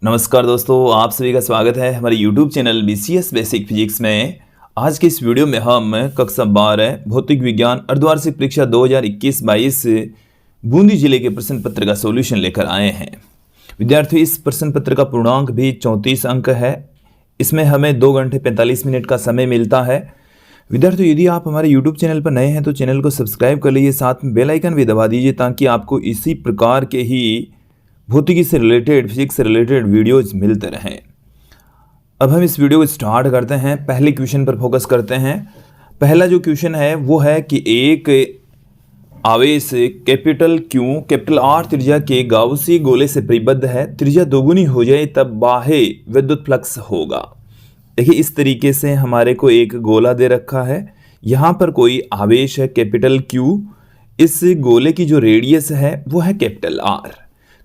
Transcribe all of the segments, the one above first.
नमस्कार दोस्तों, आप सभी का स्वागत है हमारे YouTube channel BCS basic physics में। आज की इस वीडियो में हम कक्षा 12 भौतिक विज्ञान अर्धवार्षिक परीक्षा 2021-22 बूंदी जिले के प्रश्न पत्र का सॉल्यूशन लेकर आए हैं। विद्यार्थियों, इस प्रश्न पत्र का पूर्णांक भी 34 अंक है। इसमें हमें 2 घंटे 45 मिनट का समय मिलता है। विद्यार्थियों, यदि आप हमारे YouTube चैनल पर नए हैं तो चैनल को सब्सक्राइब कर लीजिए, साथ में बेल आइकन भी दबा दीजिए ताकि आपको इसी प्रकार के ही भौतिकी से रिलेटेड, फिजिक्स से रिलेटेड वीडियोज मिलते रहें। अब हम इस वीडियो को स्टार्ट करते हैं। पहले क्वेश्चन पर फोकस करते हैं। पहला जो क्वेश्चन है वो है कि एक आवेश कैपिटल Q कैपिटल R त्रिज्या के गाउसी गोले से परिबद्ध है। त्रिज्या दोगुनी हो जाए तब बाह्य विद्युत फ्लक्स होगा। देखिए, इस तरीके से हमारे को एक गोला दे रखा है। यहाँ पर कोई आवेश है कैपिटल Q, इस गोले की जो रेडियस है वो है कैपिटल R।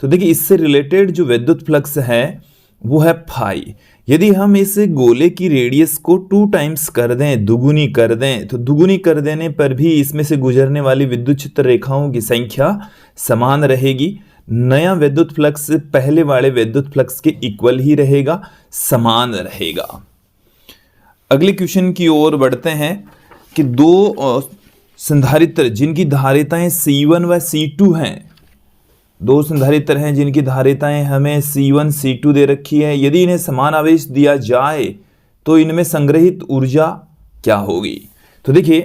तो देखिए, इससे रिलेटेड जो विद्युत फ्लक्स है वो है फाई। यदि हम इस गोले की रेडियस को 2 टाइम्स कर दें, दुगुनी कर दें, तो दुगुनी कर देने पर भी इसमें से गुजरने वाली विद्युत क्षेत्र रेखाओं की संख्या समान रहेगी। नया विद्युत फ्लक्स पहले वाले विद्युत फ्लक्स के इक्वल ही रहेगा, समान रहेगा। अगले क्वेश्चन की ओर बढ़ते हैं कि दो संधारित्र जिनकी धारिताएं C1 व C2 हैं, दो संधारित्र हैं जिनकी धारिताएं हमें C1 C2 दे रखी है। यदि इन्हें समान आवेश दिया जाए तो इनमें संग्रहित ऊर्जा क्या होगी? तो देखिए,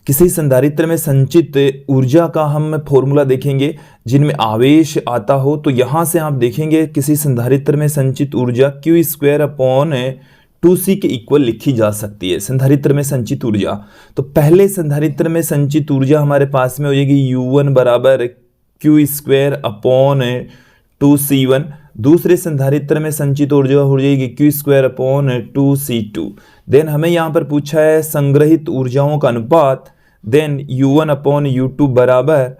किसी संधारित्र में संचित ऊर्जा का हम फॉर्मूला देखेंगे। जिनमें आवेश आता हो तो यहां से आप देखेंगे किसी संधारित्र में संचित ऊर्जा Q²/2C के इक्वल लिखी जा सकती है। संधारित्र में संचित ऊर्जा, तो पहले संधारित्र में संचित ऊर्जा हमारे पास में हो जाएगी U1 बराबर Q²/2C1। दूसरे संधारित्र में संचित ऊर्जा हो जाएगी Q²/2C2। देन हमें यहाँ पर पूछा है संग्रहित ऊर्जाओं का अनुपात। देन U1/U2 बराबर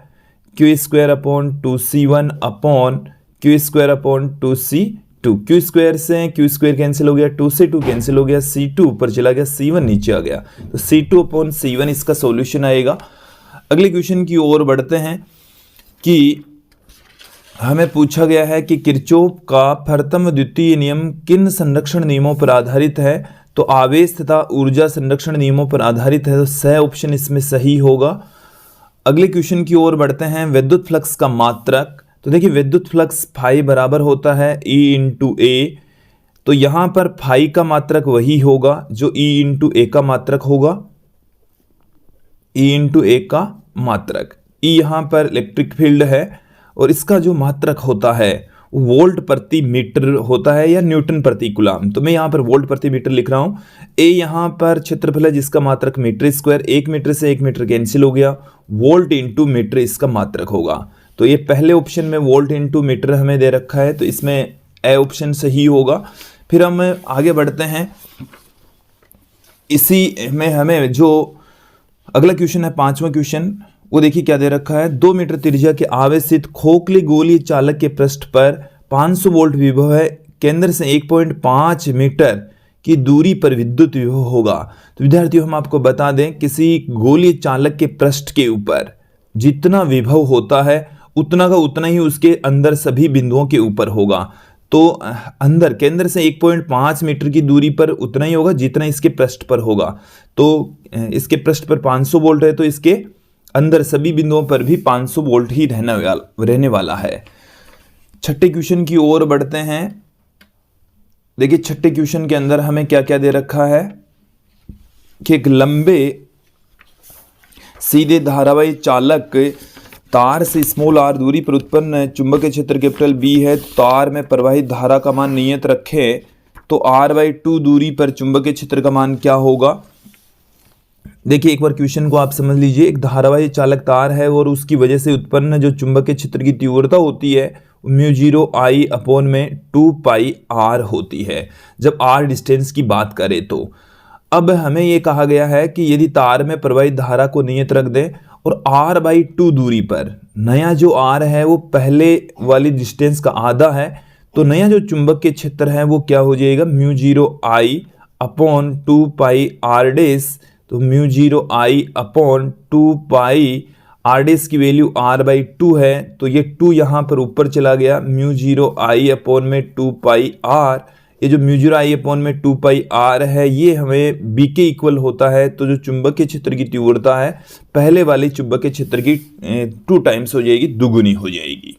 Q²/2C1/Q²/2C2। Q² से Q² कैंसिल हो गया, 2 से 2 कैंसिल हो गया, C2 ऊपर चला गया, C1 नीचे आ गया, तो C2/C1 इसका सॉल्यूशन आएगा। अगले क्वेश्चन की ओर बढ़ते हैं कि हमें पूछा गया है कि किरचॉफ का प्रथम द्वितीय नियम किन संरक्षण नियमों पर आधारित है? तो आवेश तथा ऊर्जा संरक्षण नियमों पर आधारित है, तो स ऑप्शन इसमें सही होगा। अगले क्वेश्चन की ओर बढ़ते हैं। विद्युत फ्लक्स का मात्रक, तो देखिए विद्युत फ्लक्स फाई बराबर होता है E/A। तो यहां पर फाई का मात्रक वही होगा जो E/A का मात्रक होगा। E/A का मात्रक, E यहाँ पर इलेक्ट्रिक फील्ड है और इसका जो मात्रक होता है वोल्ट प्रति मीटर होता है या न्यूटन प्रति कूलम। तो मैं यहाँ पर वोल्ट प्रति मीटर लिख रहा हूँ। ए यहाँ पर क्षेत्रफल है जिसका मात्रक मीटर स्क्वायर, 1 मीटर से 1 मीटर कैंसिल हो गया, वोल्ट इंटू मीटर इसका मात्रक होगा। तो ये पहले ऑप्शन में वोल्ट इंटू मीटर हमें दे रखा है, तो इसमें ए ऑप्शन सही होगा। फिर हम आगे बढ़ते हैं। इसी में हमें जो अगला क्वेश्चन है, 5वां क्वेश्चन, वो देखिए क्या दे रखा है। 2 मीटर त्रिज्या के आवेशित खोखली गोलीय चालक के पृष्ठ पर 500 वोल्ट विभव है। केंद्र से 1.5 मीटर की दूरी पर विद्युत विभव होगा। तो विद्यार्थियों, हम आपको बता दें, किसी गोलीय चालक के पृष्ठ के ऊपर जितना विभव होता है उतना का उतना ही उसके अंदर सभी बिंदुओं के ऊपर होगा। तो अंदर केंद्र से 1.5 मीटर की दूरी पर उतना ही होगा जितना इसके पृष्ठ पर होगा। तो इसके पृष्ठ पर 500 वोल्ट है तो इसके अंदर सभी बिंदुओं पर भी 500 वोल्ट ही रहने वाला है। छठे क्वेश्चन की ओर बढ़ते हैं। देखिए, छठे क्वेश्चन के अंदर हमें क्या क्या दे रखा है कि एक लंबे सीधे धारावाही चालक तार से स्मॉल r दूरी पर उत्पन्न चुंबकीय क्षेत्र कैपिटल B है। तार में प्रवाहित धारा का मान नियत रखें तो r/2 दूरी पर चुंबकीय क्षेत्र का मान क्या होगा? देखिए, एक बार क्वेश्चन को आप समझ लीजिए। एक धारावाही चालक तार है और उसकी वजह से उत्पन्न जो चुंबकीय क्षेत्र की तीव्रता होती है μ0I/2πr होती है, जब r डिस्टेंस की बात करें तो। अब हमें यह कहा गया है कि यदि तार में प्रवाहित धारा को नियत रख दें और r/2 दूरी पर, नया जो r है वो पहले वाली डिस्टेंस का आधा है, तो नया जो चुंबकीय क्षेत्र है वो क्या हो जाएगा? μ0I/2πr। तो μ0I/2πr RDS की वैल्यू R/2 है, तो ये 2 यहाँ पर ऊपर चला गया, μ0I/2πr। ये जो μ0I/2πr है ये हमें B के इक्वल होता है, तो जो चुंबकीय क्षेत्र की तीव्रता है पहले वाले चुंबकीय क्षेत्र की 2 टाइम्स हो जाएगी, दुगुनी हो जाएगी।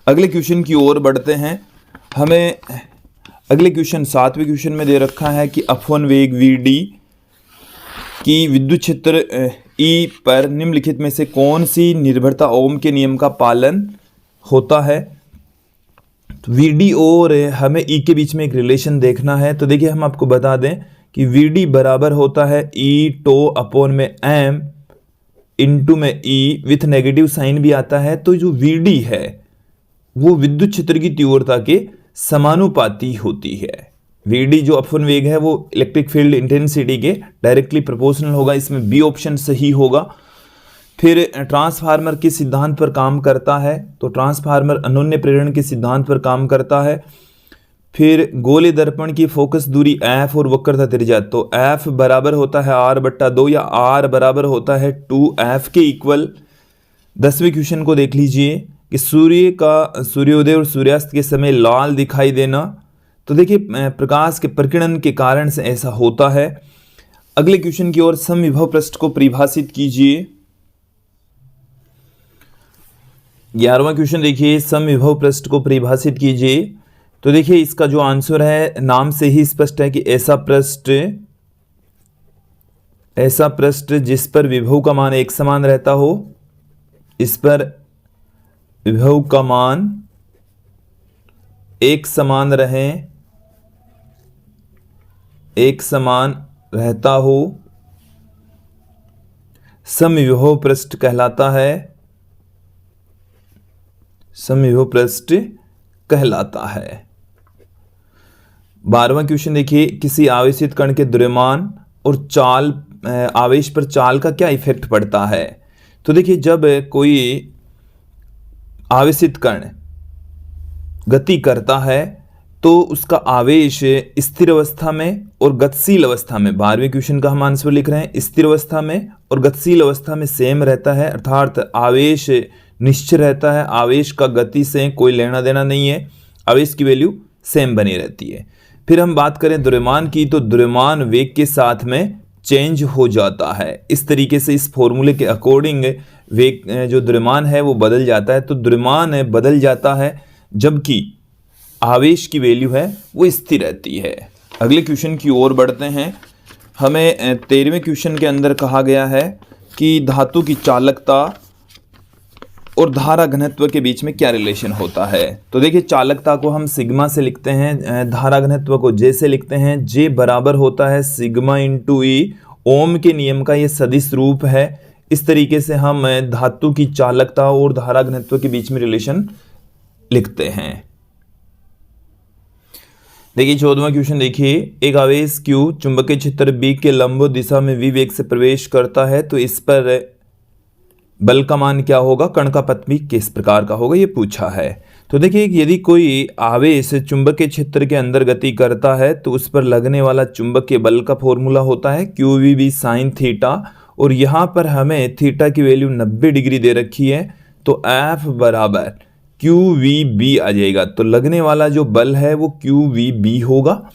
अगले क्वेश्चन की ओर बढ़ते हैं। हमें अगले क्वेश्चन 7वें क्वेश्चन में दे रखा है कि अपवन वेग Vd की विद्युत क्षेत्र E पर निम्नलिखित में से कौन सी निर्भरता ओम के नियम का पालन होता है। तो Vd और हमें E के बीच में एक रिलेशन देखना है। तो देखिए हम आपको बता दें कि Vd बराबर होता है E टो अपॉन में m इंटू में E विथ नेगेटिव साइन भी आता है। तो जो Vd है वो विद्युत क्षेत्र की तीव्रता के समानुपाती होती है। Vd जो अपवन वेग है वो इलेक्ट्रिक फील्ड इंटेंसिटी के डायरेक्टली प्रोपोर्शनल होगा, इसमें बी ऑप्शन सही होगा। फिर ट्रांसफार्मर के सिद्धांत पर काम करता है, तो ट्रांसफार्मर अनोन्य प्रेरण के सिद्धांत पर काम करता है। फिर गोले दर्पण की फोकस दूरी f और वक्रता त्रिज्या, तो f बराबर होता है r/2 या r बराबर होता है 2f के इक्वल। 10वें क्वेश्चन को देख लीजिए कि सूर्य का सूर्योदय और सूर्यास्त के समय लाल दिखाई देना। तो देखिए प्रकाश के प्रकीर्णन के कारण से ऐसा होता है। अगले क्वेश्चन की ओर, समविभव पृष्ठ को परिभाषित कीजिए। 11वां क्वेश्चन देखिए, समविभव पृष्ठ को परिभाषित कीजिए। तो देखिए इसका जो आंसर है नाम से ही स्पष्ट है कि ऐसा पृष्ठ जिस पर विभव का मान एक समान रहता हो, इस पर विभव का मान एक समान रहता हो, समविभव पृष्ठ कहलाता है, समविभव पृष्ठ कहलाता है। 12वां क्वेश्चन देखिए, किसी आवेशित कण के द्रव्यमान और चाल आवेश पर चाल का क्या इफेक्ट पड़ता है। तो देखिए जब कोई आवेशित कण गति करता है तो उसका आवेश स्थिर अवस्था में और गतिशील अवस्था में, 12वें क्वेश्चन का हम आंसर लिख रहे हैं, स्थिर अवस्था में और गतिशील अवस्था में सेम रहता है, अर्थात आवेश निश्चय रहता है, आवेश का गति से कोई लेना देना नहीं है, आवेश की वैल्यू सेम बनी रहती है। फिर हम बात करें द्रव्यमान की, तो द्रव्यमान वेग के साथ में चेंज हो जाता है। इस तरीके से इस फॉर्मूले के अकॉर्डिंग वेग जो द्रव्यमान है वो बदल जाता है। तो द्रव्यमान बदल जाता है जबकि आवेश की वैल्यू है वो स्थिर रहती है। अगले क्वेश्चन की ओर बढ़ते हैं। हमें 13वें क्वेश्चन के अंदर कहा गया है कि धातु की चालकता और धारा घनत्व के बीच में क्या रिलेशन होता है। तो देखिए चालकता को हम सिग्मा से लिखते हैं, धारा घनत्व को जे से लिखते हैं। जे बराबर होता है सिग्मा इंटू ई, ओम के नियम का ये सदिश रूप है। इस तरीके से हम धातु की चालकता और धारा घनत्व के बीच में रिलेशन लिखते हैं। देखिए 14वां क्वेश्चन देखिए, एक आवेश Q चुंबकीय क्षेत्र B के लंबवत दिशा में v वेग से प्रवेश करता है, तो इस पर बल का मान क्या होगा, कण का पथ भी किस प्रकार का होगा, ये पूछा है। तो देखिए यदि कोई आवेश चुंबकीय क्षेत्र के अंदर गति करता है तो उस पर लगने वाला चुंबकीय बल का फॉर्मूला होता है QVB sin थीटा, और यहाँ पर हमें थीटा की वैल्यू 90 डिग्री दे रखी है, तो F बराबर QVB आ जाएगा। तो लगने वाला जो बल है वो QVB होगा।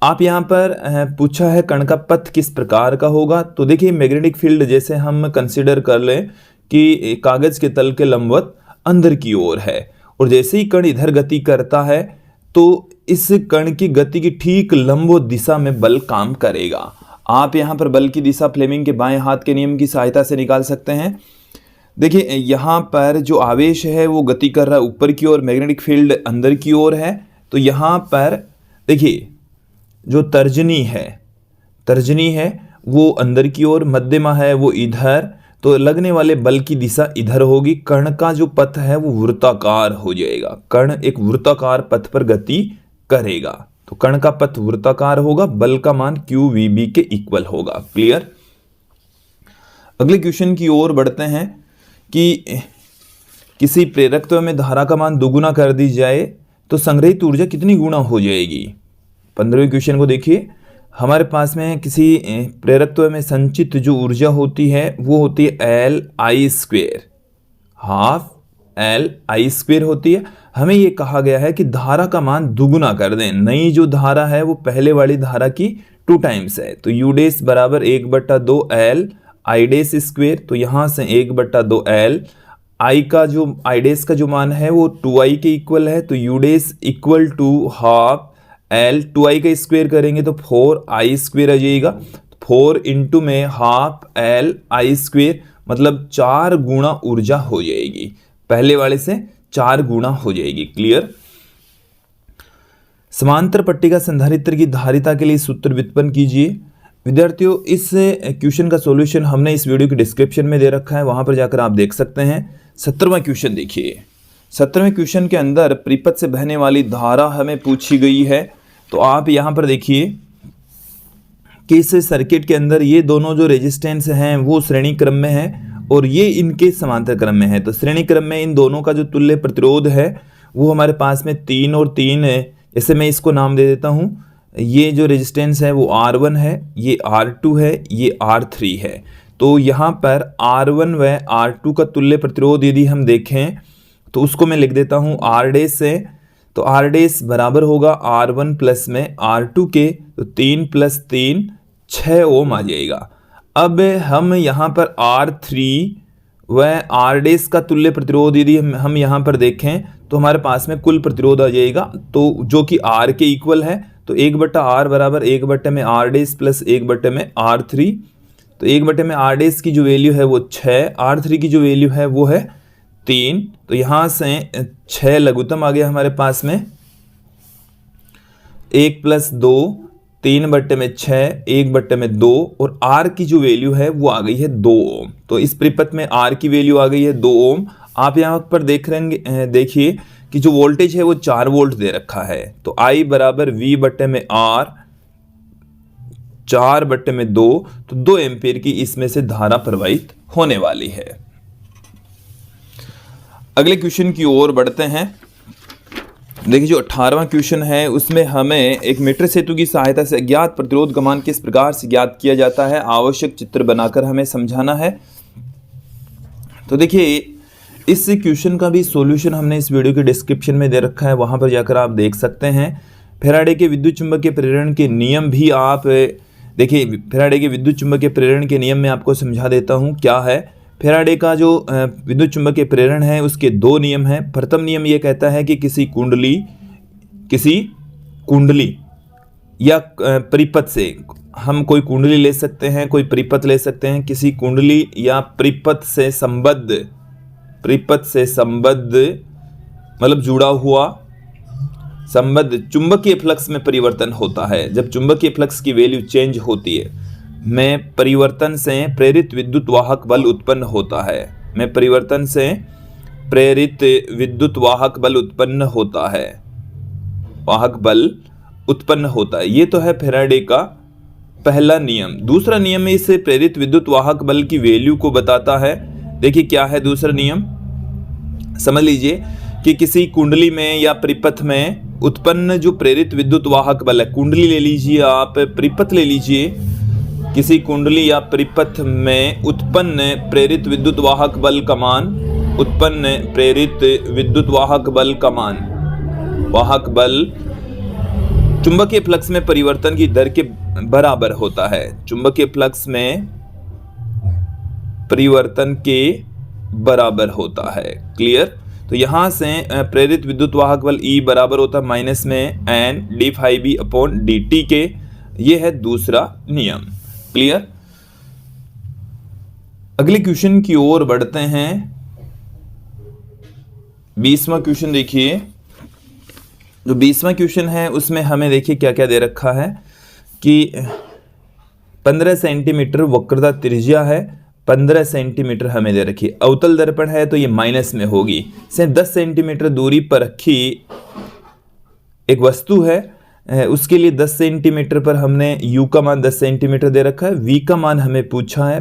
आप यहाँ पर पूछा है कण का पथ किस प्रकार का होगा। तो देखिए मैग्नेटिक फील्ड जैसे हम कंसिडर कर लें कि कागज के तल के लंबवत अंदर की ओर है, और जैसे ही कण इधर गति करता है तो इस कण की गति की ठीक लंबवत दिशा में बल काम करेगा। आप यहाँ पर बल की दिशा फ्लेमिंग के बाएं हाथ के नियम की सहायता से निकाल सकते हैं। देखिए यहाँ पर जो आवेश है वो गति कर रहा है ऊपर की ओर, मैग्नेटिक फील्ड अंदर की ओर है। तो यहाँ पर देखिए जो तर्जनी है वो अंदर की ओर, मध्यमा है वो इधर, तो लगने वाले बल की दिशा इधर होगी। कण का जो पथ है वो वृत्ताकार हो जाएगा, कण एक वृत्ताकार पथ पर गति करेगा, तो कण का पथ वृत्ताकार होगा, बल का मान QVB के इक्वल होगा। क्लियर। अगले क्वेश्चन की ओर बढ़ते हैं कि किसी प्रेरकत्व में धारा का मान दोगुना कर दी जाए तो संग्रहित ऊर्जा कितनी गुना हो जाएगी। 15वें क्वेश्चन को देखिए, हमारे पास में किसी प्रेरकत्व में संचित जो ऊर्जा होती है वो होती है Li², हाफ Li² होती है। हमें ये कहा गया है कि धारा का मान दुगुना कर दें। नई जो धारा है वो पहले वाली धारा की 2 टाइम्स है, तो U' बराबर 1/2 Li²। तो यहाँ से 1/2 L, I का जो I' का जो मान है वो 2I के इक्वल है, तो U' equal to half L, 2I का स्क्वायर करेंगे तो 4I² आ जाएगा। 4 इंटू में हाफ Li², मतलब 4 गुना ऊर्जा हो जाएगी, पहले वाले से 4 गुना हो जाएगी। क्लियर। समांतर पट्टिका संधारित्र की धारिता के लिए सूत्र व्युत्पन्न कीजिए। विद्यार्थियों, इस क्वेश्चन का सॉल्यूशन हमने इस वीडियो के डिस्क्रिप्शन में दे रखा है, वहां पर जाकर आप देख सकते हैं। 17वां क्वेश्चन देखिए। 17वें क्वेश्चन के अंदर परिपथ से बहने वाली धारा हमें पूछी गई है। तो आप यहां पर देखिए कि इस सर्किट के अंदर ये दोनों जो रेजिस्टेंस हैं वो श्रेणी क्रम में है और ये इनके समांतर क्रम में है। तो श्रेणी क्रम में इन दोनों का जो तुल्य प्रतिरोध है वो हमारे पास में 3 और 3 है। जैसे मैं इसको नाम दे देता हूं, ये जो रेजिस्टेंस है वो R1 है, ये R2 है, ये R3 है। तो यहाँ पर R1 व R2 का तुल्य प्रतिरोध यदि हम देखें तो उसको मैं लिख देता हूँ R' से। तो R' बराबर होगा R1 प्लस में R2 के, तो 3 + 3 6 ओम आ जाएगा। अब हम यहाँ पर R3 व R' का तुल्य प्रतिरोध यदि हम यहाँ पर देखें तो हमारे पास में कुल प्रतिरोध आ जाएगा, तो जो कि R के इक्वल है। तो 1/R बराबर 1/R' प्लस 1/में R3। तो 1/में R' की जो वैल्यू है वो 6, R3 की जो वैल्यू है वो है 3। तो यहाँ से 6 लघुत्तम आ गया हमारे पास में। 1 + 2, 3/6, 1/2 और R की जो वैल्यू है वो आ गई है 2 ओम। तो इस परिपथ में R की वैल्यू आ गई है 2 ओम। आप यहाँ पर देखिए कि जो वोल्टेज है वो 4 वोल्ट दे रखा है। तो I बराबर V/R 4/2, तो 2 एम्पीयर की इसमें से धारा प्रवाहित होने वाली है। अगले क्वेश्चन की ओर बढ़ते हैं। देखिए जो 18वां क्वेश्चन है उसमें हमें एक मीटर सेतु की सहायता से अज्ञात प्रतिरोध का मान किस प्रकार से ज्ञात किया जाता है, आवश्यक चित्र बनाकर हमें समझाना है। तो देखिए इस क्वेश्चन का भी सॉल्यूशन हमने इस वीडियो के डिस्क्रिप्शन में दे रखा है, वहां पर जाकर आप देख सकते हैं। फैराडे के विद्युत चुंबकीय प्रेरण के नियम भी आप देखिए, फैराडे के विद्युत चुंबकीय प्रेरण के नियम में आपको समझा देता हूं क्या है। फैराडे का जो विद्युत चुंबकीय प्रेरण है उसके 2 नियम हैं। प्रथम नियम ये कहता है कि किसी कुंडली या परिपथ से, हम कोई कुंडली ले सकते हैं, कोई परिपथ ले सकते हैं, किसी कुंडली या परिपथ से संबद्ध मतलब जुड़ा हुआ संबद्ध चुंबकीय फ्लक्स में परिवर्तन होता है। जब चुंबकीय फ्लक्स की वैल्यू चेंज होती है में परिवर्तन से प्रेरित विद्युत वाहक बल उत्पन्न होता है, में परिवर्तन से प्रेरित विद्युत वाहक बल उत्पन्न होता है, वाहक बल उत्पन्न होता है। ये तो है फैराडे का पहला नियम। दूसरा नियम इस प्रेरित विद्युत वाहक बल की वैल्यू को बताता है। देखिए क्या है दूसरा नियम, समझ लीजिए कि किसी कुंडली में या परिपथ में उत्पन्न जो प्रेरित विद्युत वाहक बल है, कुंडली ले लीजिए आप, परिपथ ले लीजिए, किसी कुंडली या परिपथ में उत्पन्न प्रेरित विद्युत वाहक बल का मान, उत्पन्न प्रेरित विद्युत वाहक बल का मान, वाहक बल चुंबकीय फ्लक्स में परिवर्तन की दर के बराबर होता है। चुंबकीय फ्लक्स में परिवर्तन के बराबर होता है। क्लियर। तो यहां से प्रेरित विद्युत वाहक बल E बराबर होता है माइनस में n d∅b/dt के। ये है दूसरा नियम। क्लियर। अगले क्वेश्चन की ओर बढ़ते हैं। 20वां क्वेश्चन देखिए। जो 20वां क्वेश्चन है उसमें हमें देखिए क्या क्या दे रखा है कि 15 सेंटीमीटर वक्रता त्रिज्या है, 15 सेंटीमीटर हमें दे रखी है। अवतल दर्पण है तो ये माइनस में होगी। से 10 सेंटीमीटर दूरी पर रखी एक वस्तु है, उसके लिए 10 सेंटीमीटर पर हमने u का मान 10 सेंटीमीटर दे रखा है, v का मान हमें पूछा है,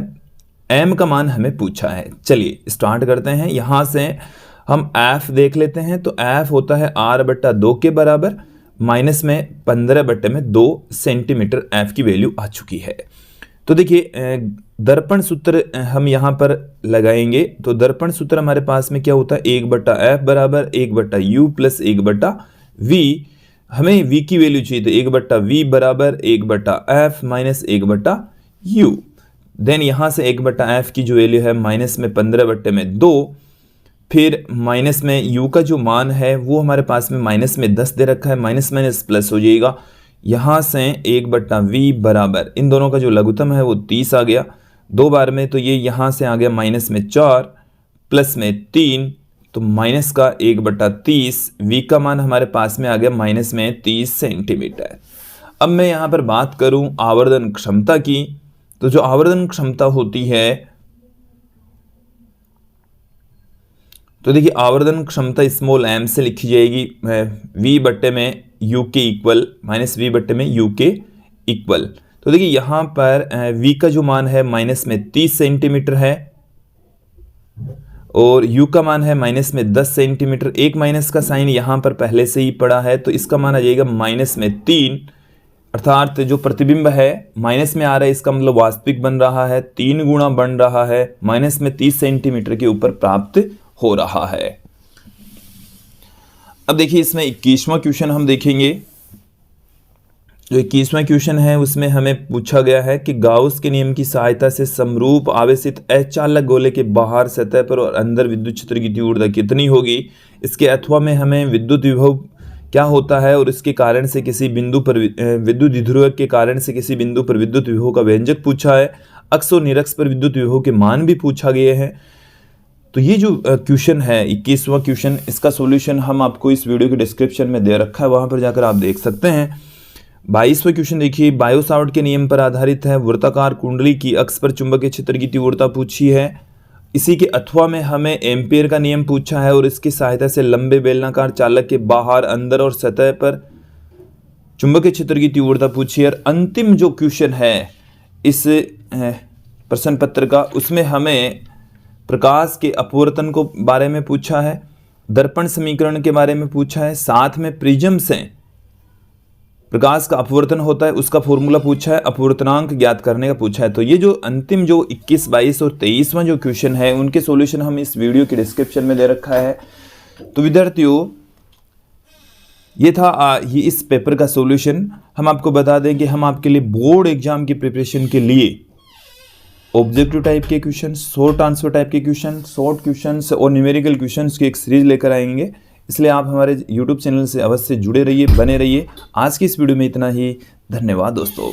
m का मान हमें पूछा है। चलिए स्टार्ट करते हैं। यहां से हम f देख लेते हैं। तो f होता है r/2 के बराबर, माइनस में 15/2 सेंटीमीटर एफ की वैल्यू आ चुकी है। तो देखिए दर्पण सूत्र हम यहाँ पर लगाएंगे। तो दर्पण सूत्र हमारे पास में क्या होता है, 1/f बराबर 1/u प्लस 1/v। हमें v की वैल्यू चाहिए तो 1/v बराबर 1/f माइनस 1/u। देन यहाँ से 1/f की जो वैल्यू है माइनस में 15/2, फिर माइनस में u का जो मान है वो हमारे पास में माइनस में 10 दे रखा है, माइनस माइनस प्लस हो जाएगा। यहाँ से 1/v बराबर इन दोनों का जो लघुत्तम है वो 30 आ गया 2 बार में, तो ये यहाँ से आ गया माइनस में 4 प्लस में 3, तो माइनस का 1/30। v का मान हमारे पास में आ गया माइनस में 30 सेंटीमीटर। अब मैं यहाँ पर बात करूँ आवर्धन क्षमता की, तो जो आवर्धन क्षमता होती है, तो देखिए आवर्धन क्षमता स्मॉल m से लिखी जाएगी v/u के इक्वल माइनस v/u के इक्वल। तो देखिए यहाँ पर v का जो मान है माइनस में 30 सेंटीमीटर है और u का मान है माइनस में 10 सेंटीमीटर। एक माइनस का साइन यहाँ पर पहले से ही पड़ा है, तो इसका मान आ जाएगा माइनस में 3, अर्थात जो प्रतिबिंब है माइनस में आ रहा है, इसका मतलब वास्तविक बन रहा है 3 गुना बन रहा है, माइनस में 30 सेंटीमीटर के ऊपर प्राप्त हो रहा है। अब देखिए इसमें 21वां क्वेश्चन हम देखेंगे। जो 21वां क्वेश्चन है उसमें हमें पूछा गया है कि गाउस के नियम की सहायता से समरूप आवेशित अचालक गोले के बाहर सतह पर और अंदर विद्युत क्षेत्र की तीव्रता कितनी होगी। इसके अथवा में हमें विद्युत विभव क्या होता है और इसके कारण से किसी बिंदु पर विद्युत द्विध्रुवक के कारण से किसी बिंदु पर विद्युत विभव का व्यंजक पूछा है। अक्ष और निरक्ष पर विद्युत विभव के मान भी पूछा गए हैं। तो ये जो क्वेश्चन है 21वां क्वेश्चन, इसका सॉल्यूशन हम आपको इस वीडियो के डिस्क्रिप्शन में दे रखा है, वहां पर जाकर आप देख सकते हैं। 22वां क्वेश्चन देखिए, बायो सावर्ट के नियम पर आधारित है। वृत्ताकार कुंडली की अक्ष पर चुंबकीय क्षेत्र की तीव्रता पूछी है। इसी के अथवा में हमें एम्पियर का नियम पूछा है और इसकी सहायता से लंबे बेलनाकार चालक के बाहर, अंदर और सतह पर चुंबकीय क्षेत्र की तीव्रता पूछी है। और अंतिम जो क्वेश्चन है इस प्रश्न पत्र का, उसमें हमें प्रकाश के अपवर्तन को बारे में पूछा है, दर्पण समीकरण के बारे में पूछा है, साथ में प्रिज्म से प्रकाश का अपवर्तन होता है उसका फॉर्मूला पूछा है, अपवर्तनांक ज्ञात करने का पूछा है। तो ये जो अंतिम जो 21, 22 और 23वां जो क्वेश्चन है उनके सॉल्यूशन हम इस वीडियो के डिस्क्रिप्शन में दे रखा है। तो विद्यार्थियों ये था ये इस पेपर का सॉल्यूशन। हम आपको बता दें कि हम आपके लिए बोर्ड एग्जाम की प्रिपरेशन के लिए ऑब्जेक्टिव टाइप के क्वेश्चन, शॉर्ट आंसर टाइप के क्वेश्चन, शॉर्ट क्वेश्चंस और न्यूमेरिकल क्वेश्चंस की एक सीरीज लेकर आएंगे। इसलिए आप हमारे YouTube चैनल से अवश्य जुड़े रहिए, बने रहिए। आज की इस वीडियो में इतना ही। धन्यवाद दोस्तों।